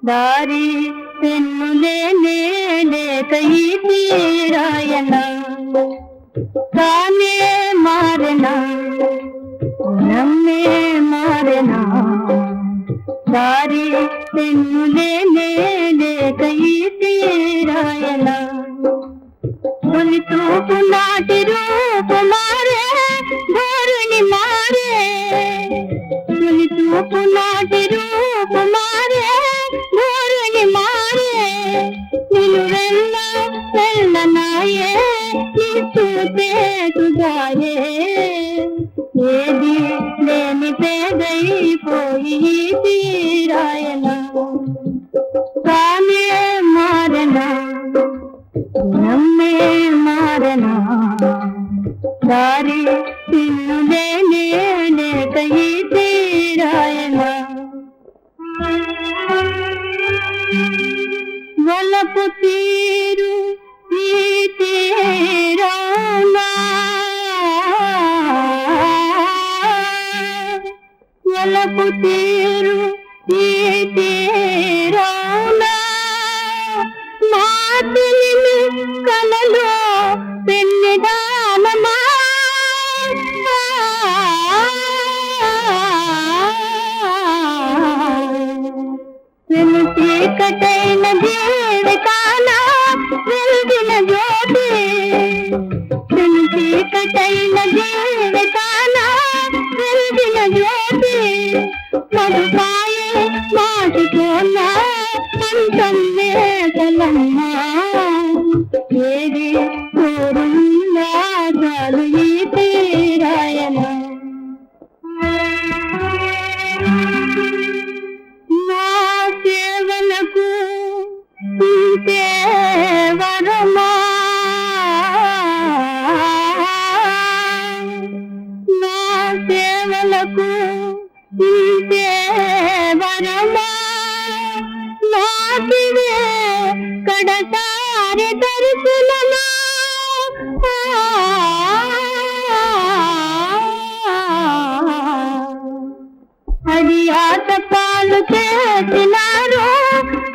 दारी तेन्नुले ले कई तीरायना ताने मारना नम्मे मारना दारी तेन्नुले ले कई तीरायना बोली तू पुनाटी रूप मारे धोरणी मारे बोली तू पुनाटी रूप मारे धोरणी मारे निनु वेल्ल वेल्लनाये निसूते तुझाये ఏది లేని పేదైపోయి తీరాయనా తానే మారనా నమ్మే మారనా దారి తిన్నులే లేకయి తీరాయనా వలపు తీరు ఈ తీరానా వలపు తీరు ఈ తీరానా మా తెలిమి కలలో పెన్నిదానమా వెను చీకటైన జీవితాన వెలిగిన జ్యోతి వెను చీకటైన జీవితాన వెలిగిన జ్యోతి మధుపాయే మాటికోన అంతం వేదలమ్మా ఏది కోరుందా చాలు ఈ తీరాయనా నా సేవలకు ఇంతే వరమా నా సేవలకు ఇంతే వరమా నాకివే కడసారి దర్శనమా అది ఆట పాలు చేసినారు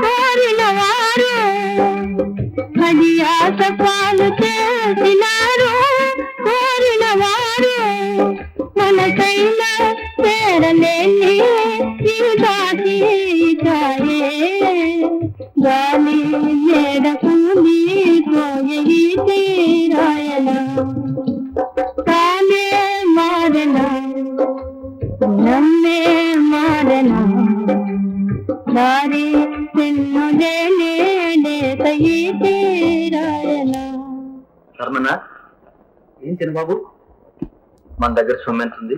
కోరిన వారు అది ఆట పాలు చేసినారు కోరిన వారు మనకైనా చేరలేని దాసి కాయే గాలి ఏడకు నీ పోయి తీరాయనా తానే మారనా నమ్మే మారనా దారి తెన్నులే లేకయి తీరాయనా శర్మనా ఏం చిన్నబాబు మన దగ్గర సొమ్ము ఎంత ఉంది?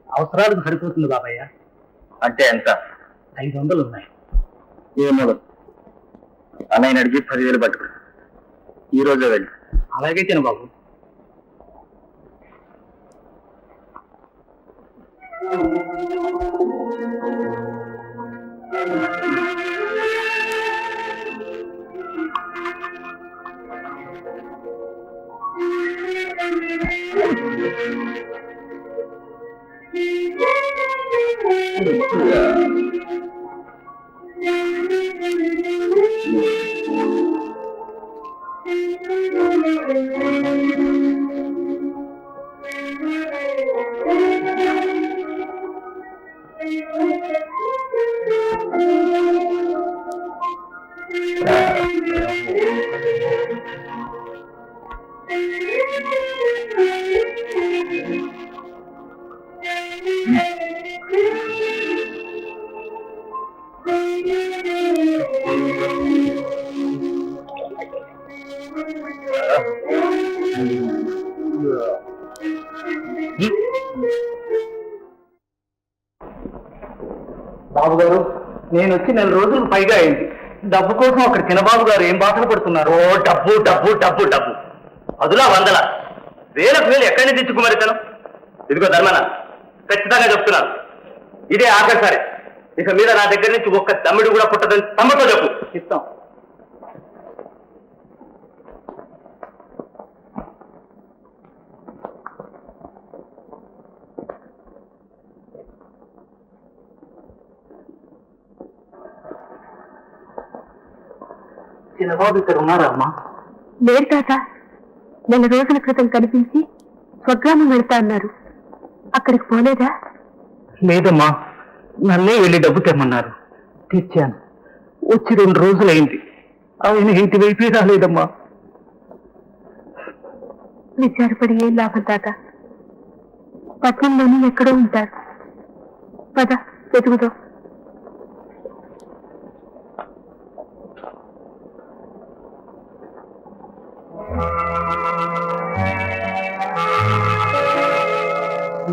అవసరాలకు సరిపోతుంది బాబయ్య. అంటే ఎంత? 500 ఉన్నాయి. ఏమో అన్నయ్య అడిగి 10,000 పట్టుకు ఈ రోజే వెళ్ళి. అలాగే చిన్నబాబు. బాబు గారు నేను వచ్చి 4 రోజులకు పైగా అయింది. డబ్బు కోసం అక్కడ చిన్నబాబు గారు ఏం బాధలు పడుతున్నారు. ఓ డబ్బు డబ్బు డబ్బు డబ్బు అదులా వందల వేలకు వేలు ఎక్కడి నుంచి తెచ్చుకోమరి తను. ఇదిగో ధర్మన, ఖచ్చితంగా చెప్తున్నాను, ఇదే ఆఖరిసారి. ఇక మీద నా దగ్గర నుంచి ఒక్క దమ్మిడి కూడా పుట్టదని తమ్మతో చెప్పు. ఇస్తాం. చిన్నబాబు ఇక్కడ ఉన్నారా అమ్మా? లేరు తాత, 4 రోజుల క్రితం కనిపించి స్వగ్రామం వెళ్తా అన్నారు. అక్కడికి పోలేదా? లేదమ్మా, నన్నే వెళ్ళి డబ్బు తెమ్మన్నారు. తెచ్చాను. వచ్చి 2 రోజులైంది. ఆయన ఇంటి వైపే రాలేదమ్మా. విచారపడి ఏం లాభం తాత, పట్నంలోని ఎక్కడో ఉంటారు. పద వెతుకుదాం.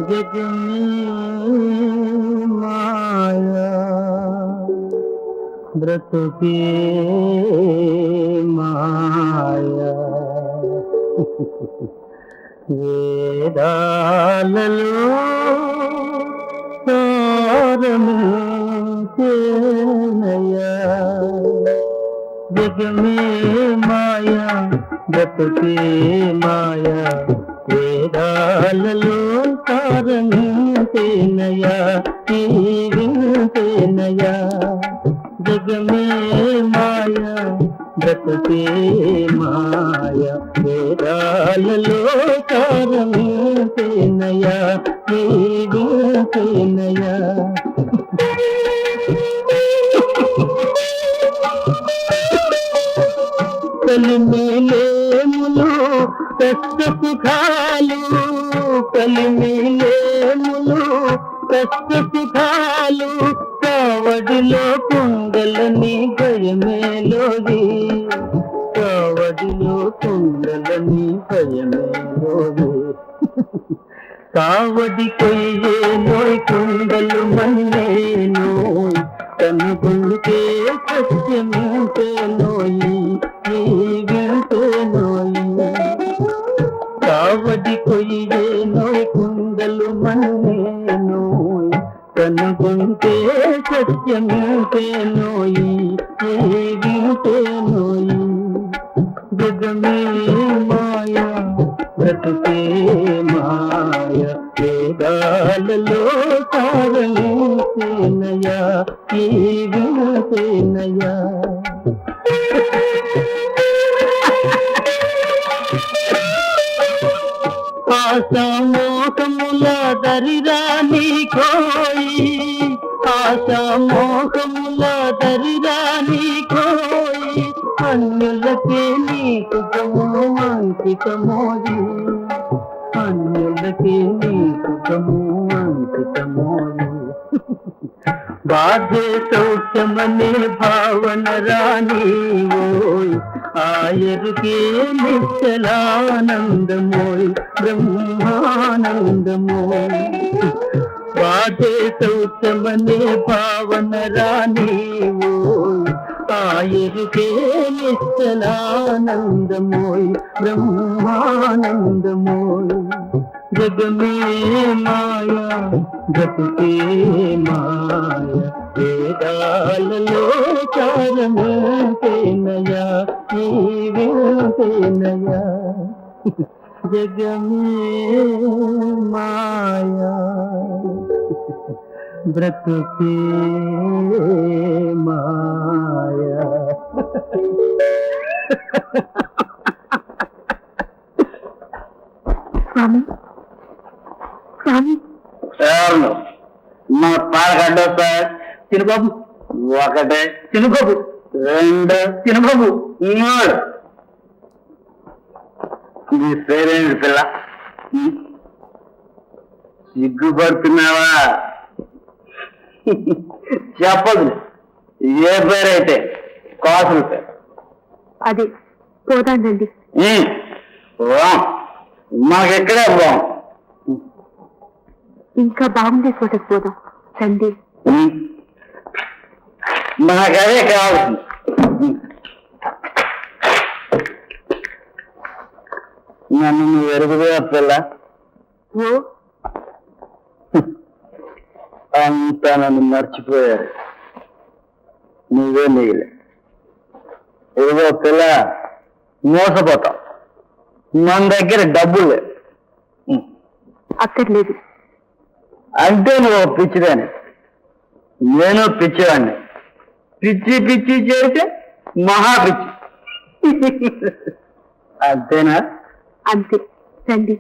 जग में माया व्रत के माया वेदालो तार में नया जग में माया व्रत के माया వేదాలలో తారంతే నయా తీరింతే నయా జగమే మాయా బ్రతుకే మాయా వేదాలలో తారంతే నయా తీరింతే నయా కలిమిలేములు కష్ట సుఖాలు కలిమిలేములు కష్ట సుఖాలు కావడిలో కుండలని భయమేలోది కావడిలో కుండలని భయమేలోది కావడి కొయ్యే నోయ్ కుండలు మన్నే నోయ్ కనుగొంటే సత్యమేంటే నోయి వింటే నోయి కావడి కొయ్యే నోయ్ కుండలు మన్నే నోయ్ కనుగొంటే సత్యమేంటే నోయి వింటే నోయి జగమే మాయా బ్రతుకే మాయా వేదాలలో తారంతే నయా ఈ వినతే నయా ఆశామోహముల దరిరాని కోయి ఆశామోహముల దరిరాని కోయి అన్యులకే నీ సుఖము అంకితమోది అన్యులకే నీ సుఖము అంకితమోది బాధే సౌఖ్యమనే భావన రాని ఓయ్ ఆయరుకే నిశ్చలానందమోయ్ బ్రహ్మానందమోయ్ బాధే సౌఖ్యమనే భావన రాని ఓయ్ ఆయరుకే నిశ్చలానందమోయ్ బ్రహ్మానందమోయ్ జగమే మాయా బ్రతుకే మాయా వేదాలలో చారమే నయా ఈ వింతే నయా జగమే మాయా బ్రతుకే మాయా స్వామి స్వామి మా పాలగడ్డ సార్ చిన్నబాబు ఒకటే చిన్నబాబు 2 చిన్నబాబు 3 నీ పేరేంటి పిల్ల సిగ్గుపడుతున్నావా చెప్పదు ఏ పేరైతే కాసులు పేరు అదే పోదానండి. మాకెక్కడే బాం ఇంకా బాగుండే చోటకు పోదాం రండి. నాకదే కావాల్సింది. నన్ను నువ్వు ఎరుగుదే పిల్ల. ఓ అంతా నన్ను మర్చిపోయారు, నువ్వే మిగిలే. ఎరుగో పిల్ల, మోసపోతాం. మన దగ్గర డబ్బులు లేవు. అక్కర్లేదు. అంటే నువ్వు పిచ్చిదాన్ని, నేను పిచ్చివాడిని. పిచ్చి పిచ్చి చేస్తే మహా పిచ్చి. అంతేనా? అంతే. రండి.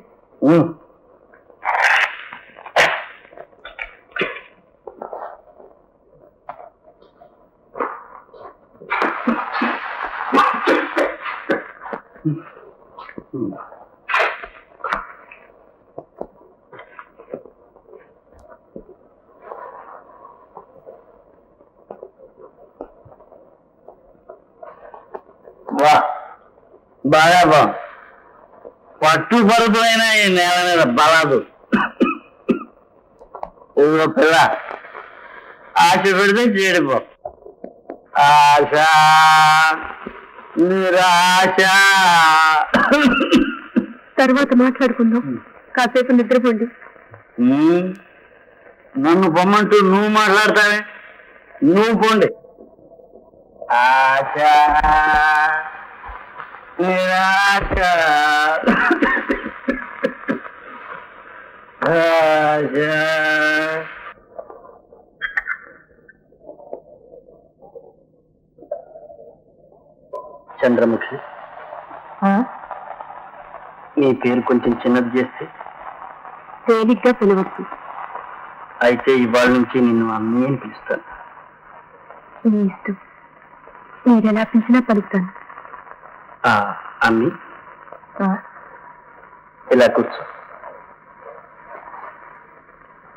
వా, బాగా బా. పట్టు పరుపులైన ఈ నేల మీద బలాదు. ఇదిగో పిల్ల, ఆశ పెడితే చేడిపో. ఆశ నిరాశ. తర్వాత మాట్లాడుకుందాం. కాసేపు నిద్రపోండి. నన్ను పొమ్మంటూ నువ్వు మాట్లాడతావే? నువ్వు పోండి. ఆశ నిరాశ. ఆశ. చంద్రముఖి, నీ పేరు కొంచెం చిన్నది చేస్తే? తేలిగ్గా పిలవచ్చు. అయితే ఇవాళ నుంచి నిన్ను అమ్మి అని పిలుస్తాను. మీ ఇష్టం, మీరెలా పిలిచినా పలుకుతాను. అమ్మి, ఇలా కూర్చో.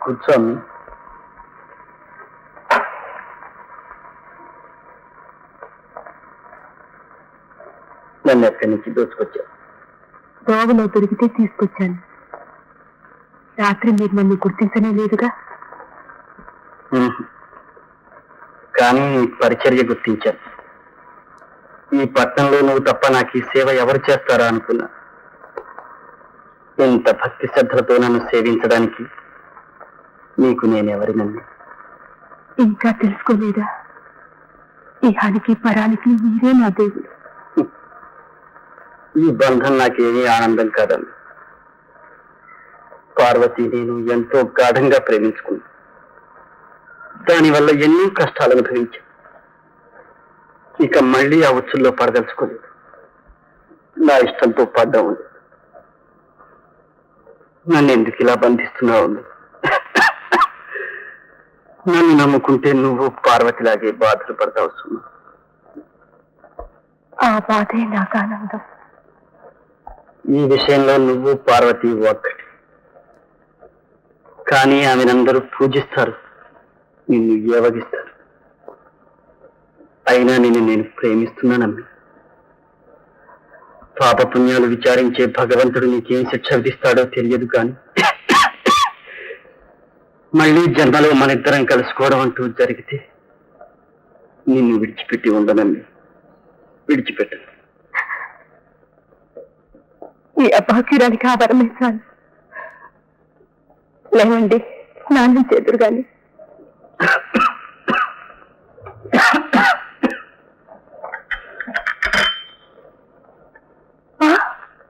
కూర్చో అమ్మి. నన్ను ఎక్కడి నుంచి దోచుకొచ్చావు? దోవలో దొరికితే తీసుకొచ్చాను. రాత్రి మీరు నన్ను గుర్తించనే లేదుగా. కానీ నీ పరిచర్య గుర్తించాను. ఈ పట్టణంలో నువ్వు తప్ప నాకు ఈ సేవ ఎవరు చేస్తారా అనుకున్నా. ఇంత భక్తి శ్రద్ధలతో నన్ను సేవించడానికి నీకు నేనెవరినన్నా? ఇంకా తెలుసుకోలేదా? ఇహానికి పరానికి మీరే నా దేవుడు. ఈ బంధం నాకేమీ ఆనందం కాదమ్మా. పార్వతి నేను ఎంతో గాఢంగా ప్రేమించుకున్నా. దానివల్ల ఎన్నో కష్టాలు అనుభవించాను. ఇక మళ్ళీ ఆ ఉచ్చుల్లో పడదలుచుకోలేదు. నా ఇష్టంతో పడ్డా ఉంది. నన్ను ఎందుకు ఇలా బంధిస్తున్నావు? నన్ను నమ్ముకుంటే నువ్వు పార్వతిలాగే బాధలు పడతావు సుమా. ఆ బాధే నాకు ఆనందం. ఈ విషయంలో నువ్వు పార్వతి ఒక్కటి. కానీ ఆమెనందరూ పూజిస్తారు, నిన్ను ఏవగిస్తారు. అయినా నేను ప్రేమిస్తున్నానమ్మి. పాపపుణ్యాలు విచారించే భగవంతుడు నీకేం శిక్ష విధిస్తాడో తెలియదు. కానీ మళ్ళీ జన్మలో మనిద్దరం కలుసుకోవడం అంటూ జరిగితే నిన్ను విడిచిపెట్టి ఉండనమ్మి. విడిచిపెట్టను. ఈ అభాగ్యురానికి ఆ వరమే చాలు. లేవండి, స్నానం చేదురు గాని.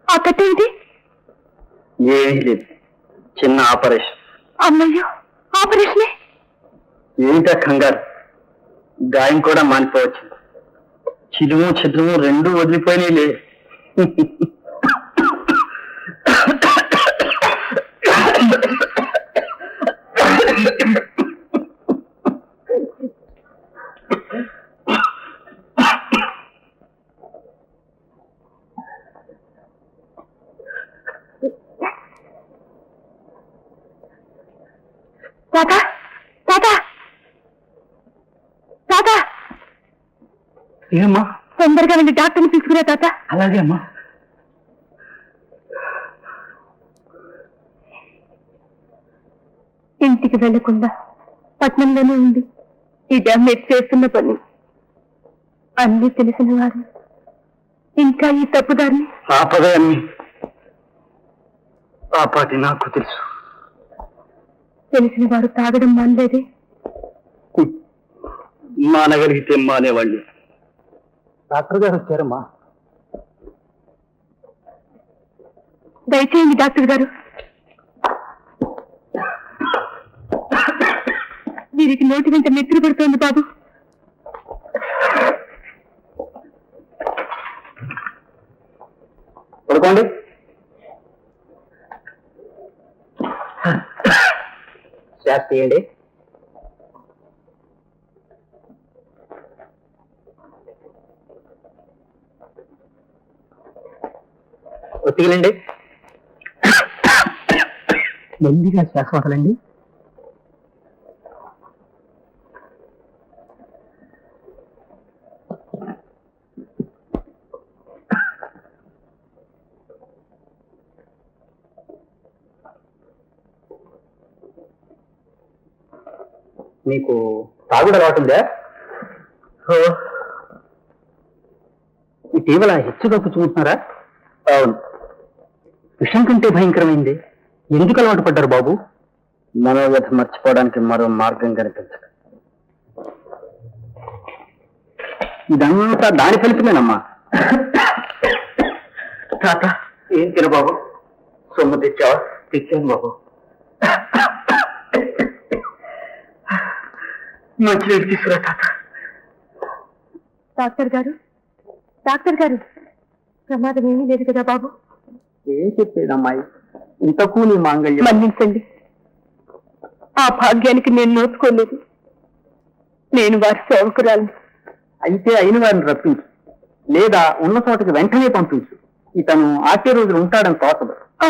ఆ కట్టేంటి? ఏమీ లేదు, చిన్న ఆపరేషన్. అమ్మయ్యో, ఆపరేషనే? ఏంటా కంగారు? గాయం కూడా మానిపోవచ్చు. చిలుము చిత్రము రెండూ వదిలిపోయినాయిలే. తాత, తాత, తాత, ఏమ్మా? తొందరగా వెళ్ళి డాక్టర్ని తీసుకురా తాత. అలాగే అమ్మా. ఇంటికి వెళ్లకుండా పట్నంలోనే ఉంది ఇదే మీరు చేస్తున్న పని. అన్ని తెలిసిన వారు ఇంకా ఈ తప్పుదారిని ఆపదే అమ్మి. ఆ పాటి నాకు తెలుసు. తెలిసిన వారు తాగడం మానలేదే. మానగలిగితే మానేవాళ్ళు. డాక్టర్ గారు వచ్చారమ్మా. దయచేయండి డాక్టర్ గారు. వీరికి నోటి వెంట నెత్తురు పడుతోంది బాబు. పడుకోండి. శ్వాస తీయండి. ఒత్తిగిలండి. మెల్లిగా శ్వాస వదలండి. మీకు తాగుడు అలవాటుందా? ఇటీవల హెచ్చుగప్పు చూస్తున్నారా? అవును. విషం కంటే భయంకరమైంది. ఎందుకు అలవాటు పడ్డారు బాబు? మనోవ్యధ మర్చిపోవడానికి మరో మార్గం కనిపించదు. ఇదంతా దాని ఫలితమేనమ్మా. తాత ఏం తిన బాబు? సొమ్ము తెచ్చావా? తెచ్చాను బాబు. మంచినీళ్ళు తీసుకురా తాత. డాక్టర్ గారు, డాక్టర్ గారు, ప్రమాదం ఏమీ లేదు కదా బాబు? ఏం చెప్పేదమ్మాయి, ఇంతకు నీ మాంగళ్యం. మన్నించండి, ఆ భాగ్యానికి నేను నోచుకోలేదు. నేను వారి సేవకురాలిని. అయితే అయిన వారిని రప్పించు, లేదా ఉన్న చోటకి వెంటనే పంపించు. ఇతను ఆకే రోజులు ఉంటాడని తోచదు. ఆ